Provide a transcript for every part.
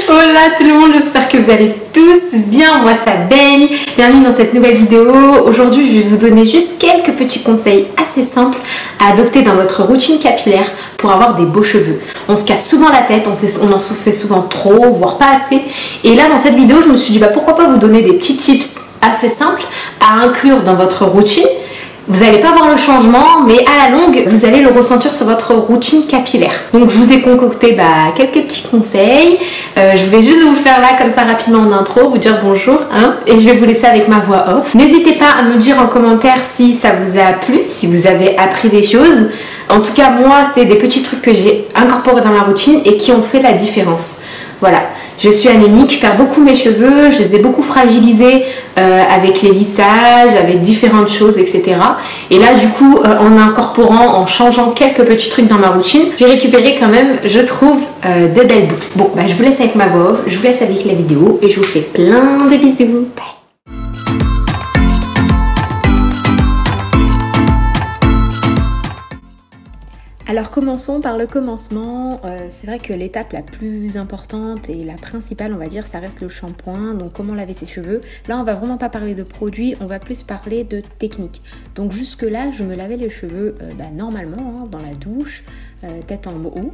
Hola tout le monde, j'espère que vous allez tous bien, moi ça baigne. Bienvenue dans cette nouvelle vidéo. Aujourd'hui je vais vous donner juste quelques petits conseils assez simples à adopter dans votre routine capillaire pour avoir des beaux cheveux. On se casse souvent la tête, on en fait souvent trop, voire pas assez. Et là dans cette vidéo je me suis dit pourquoi pas vous donner des petits tips assez simples à inclure dans votre routine. Vous n'allez pas voir le changement, mais à la longue, vous allez le ressentir sur votre routine capillaire. Donc je vous ai concocté quelques petits conseils. Je voulais juste vous faire là comme ça rapidement en intro, vous dire bonjour, et je vais vous laisser avec ma voix off. N'hésitez pas à me dire en commentaire si ça vous a plu, si vous avez appris des choses. En tout cas, moi, c'est des petits trucs que j'ai incorporés dans ma routine et qui ont fait la différence. Voilà. Je suis anémique, je perds beaucoup mes cheveux, je les ai beaucoup fragilisés avec les lissages, avec différentes choses, etc. Et là, du coup, en incorporant, en changeant quelques petits trucs dans ma routine, j'ai récupéré quand même, je trouve, de belles boucles. Bon, je vous laisse avec ma voix off, je vous laisse avec la vidéo et je vous fais plein de bisous. Bye. Alors commençons par le commencement. C'est vrai que l'étape la plus importante et la principale, on va dire, ça reste le shampoing. Donc comment laver ses cheveux. Là on va vraiment pas parler de produits, on va plus parler de technique. Donc jusque là je me lavais les cheveux normalement dans la douche, tête en haut.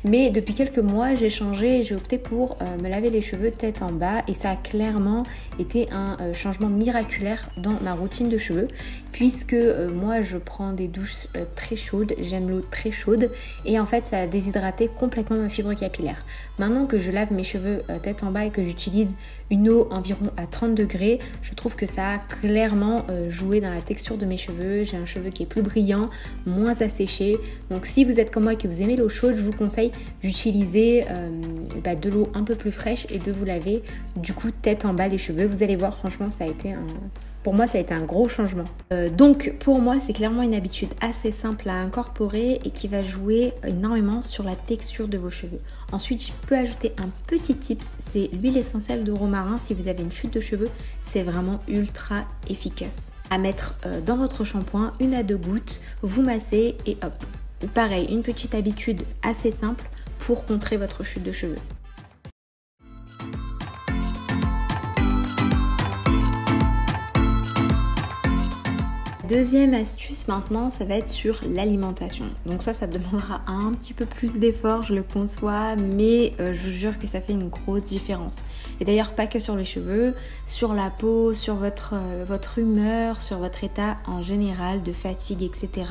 Mais depuis quelques mois j'ai changé, j'ai opté pour me laver les cheveux tête en bas. Et ça a clairement été un changement miraculaire dans ma routine de cheveux. Puisque moi je prends des douches très chaudes, j'aime l'eau très chaude et en fait ça a déshydraté complètement ma fibre capillaire. Maintenant que je lave mes cheveux tête en bas et que j'utilise une eau environ à 30 degrés, je trouve que ça a clairement joué dans la texture de mes cheveux. J'ai un cheveu qui est plus brillant, moins asséché. Donc si vous êtes comme moi et que vous aimez l'eau chaude, je vous conseille d'utiliser de l'eau un peu plus fraîche et de vous laver du coup tête en bas les cheveux. Vous allez voir, franchement pour moi ça a été un gros changement. Donc pour moi c'est clairement une habitude assez simple à incorporer et qui va jouer énormément sur la texture de vos cheveux. Ensuite je peux ajouter un petit tips, c'est l'huile essentielle de romarin. Si vous avez une chute de cheveux, c'est vraiment ultra efficace. À mettre dans votre shampoing, 1 à 2 gouttes, vous massez et hop. Pareil, une petite habitude assez simple pour contrer votre chute de cheveux. Deuxième astuce maintenant, ça va être sur l'alimentation. Donc ça demandera un petit peu plus d'effort, je le conçois, mais je vous jure que ça fait une grosse différence. Et d'ailleurs pas que sur les cheveux, sur la peau, sur votre humeur, sur votre état en général de fatigue, etc.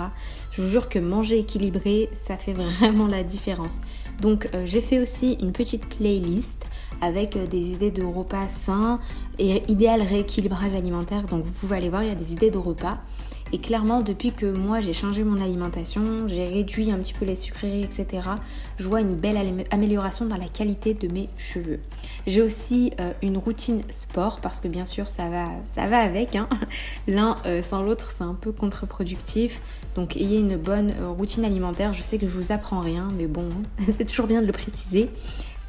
Je vous jure que manger équilibré, ça fait vraiment la différence. Donc j'ai fait aussi une petite playlist avec des idées de repas sains et idéal rééquilibrage alimentaire. Donc vous pouvez aller voir, il y a des idées de repas. Et clairement, depuis que moi j'ai changé mon alimentation, j'ai réduit un petit peu les sucreries, etc. Je vois une belle amélioration dans la qualité de mes cheveux. J'ai aussi une routine sport parce que bien sûr ça va avec. L'un sans l'autre, c'est un peu contre-productif. Donc ayez une bonne routine alimentaire. Je sais que je vous apprends rien, mais bon, c'est toujours bien de le préciser.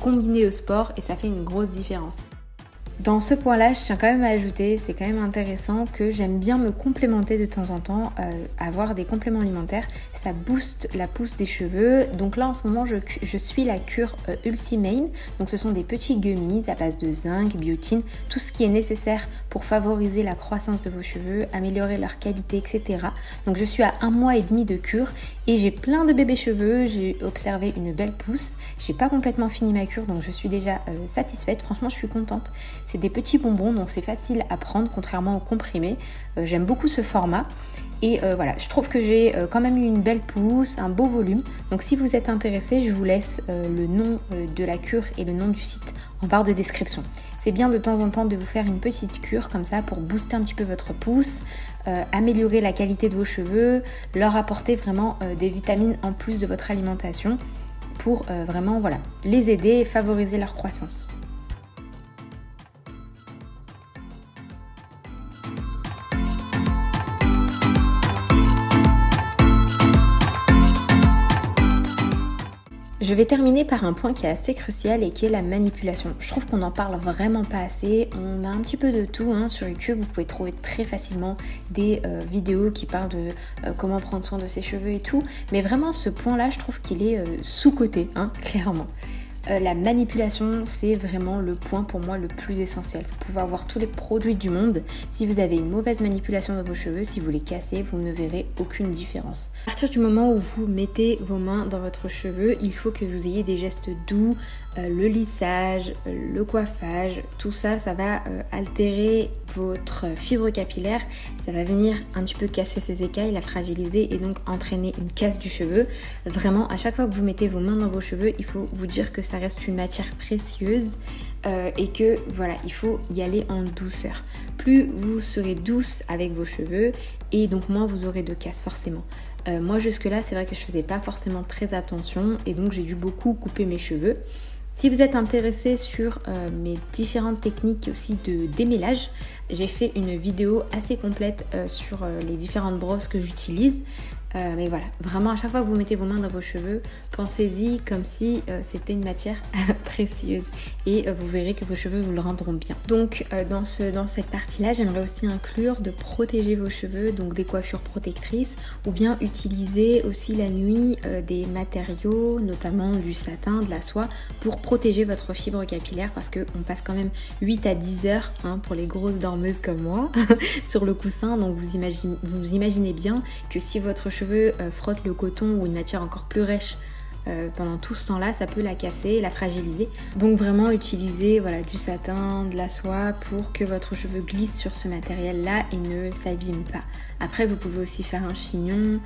Combinez au sport et ça fait une grosse différence. Dans ce point-là, je tiens quand même à ajouter, c'est quand même intéressant que j'aime bien me complémenter de temps en temps, avoir des compléments alimentaires. Ça booste la pousse des cheveux. Donc là, en ce moment, je suis la cure Ultimane. Donc ce sont des petits gummies à base de zinc, biotine, tout ce qui est nécessaire pour favoriser la croissance de vos cheveux, améliorer leur qualité, etc. Donc je suis à 1 mois et demi de cure et j'ai plein de bébés cheveux. J'ai observé une belle pousse. J'ai pas complètement fini ma cure, donc je suis déjà satisfaite. Franchement, je suis contente. C'est des petits bonbons, donc c'est facile à prendre, contrairement aux comprimés. J'aime beaucoup ce format. Et voilà, je trouve que j'ai quand même eu une belle pousse, un beau volume. Donc si vous êtes intéressé, je vous laisse le nom de la cure et le nom du site en barre de description. C'est bien de temps en temps de vous faire une petite cure comme ça pour booster un petit peu votre pousse, améliorer la qualité de vos cheveux, leur apporter vraiment des vitamines en plus de votre alimentation pour vraiment les aider et favoriser leur croissance. Je vais terminer par un point qui est assez crucial et qui est la manipulation. Je trouve qu'on n'en parle vraiment pas assez. On a un petit peu de tout sur YouTube. Vous pouvez trouver très facilement des vidéos qui parlent de comment prendre soin de ses cheveux et tout. Mais vraiment ce point-là, je trouve qu'il est sous-coté, clairement. La manipulation, c'est vraiment le point pour moi le plus essentiel. Vous pouvez avoir tous les produits du monde. Si vous avez une mauvaise manipulation de vos cheveux, si vous les cassez, vous ne verrez aucune différence. À partir du moment où vous mettez vos mains dans votre cheveu, il faut que vous ayez des gestes doux, le lissage, le coiffage, tout ça, ça va altérer votre fibre capillaire, ça va venir un petit peu casser ses écailles, la fragiliser et donc entraîner une casse du cheveu. Vraiment, à chaque fois que vous mettez vos mains dans vos cheveux, il faut vous dire que ça reste une matière précieuse et que voilà, il faut y aller en douceur. Plus vous serez douce avec vos cheveux et donc moins vous aurez de casse forcément. Moi jusque là, c'est vrai que je faisais pas forcément très attention et donc j'ai dû beaucoup couper mes cheveux. Si vous êtes intéressé sur mes différentes techniques aussi de démêlage, j'ai fait une vidéo assez complète sur les différentes brosses que j'utilise. Mais voilà, vraiment à chaque fois que vous mettez vos mains dans vos cheveux, pensez-y comme si c'était une matière précieuse et vous verrez que vos cheveux vous le rendront bien. Donc dans cette partie-là, j'aimerais aussi inclure de protéger vos cheveux, donc des coiffures protectrices ou bien utiliser aussi la nuit des matériaux, notamment du satin, de la soie, pour protéger votre fibre capillaire parce qu'on passe quand même 8 à 10 heures pour les grosses dormeuses comme moi sur le coussin. Donc vous imaginez bien que si votre cheveu frotte le coton ou une matière encore plus rêche pendant tout ce temps-là, ça peut la casser, la fragiliser. Donc vraiment utiliser du satin, de la soie pour que votre cheveu glisse sur ce matériel-là et ne s'abîme pas. Après, vous pouvez aussi faire un chignon,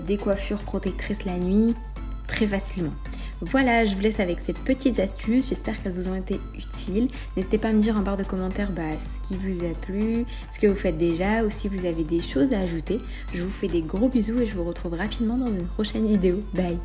des coiffures protectrices la nuit, très facilement. Voilà, je vous laisse avec ces petites astuces, j'espère qu'elles vous ont été utiles. N'hésitez pas à me dire en barre de commentaires ce qui vous a plu, ce que vous faites déjà ou si vous avez des choses à ajouter. Je vous fais des gros bisous et je vous retrouve rapidement dans une prochaine vidéo. Bye!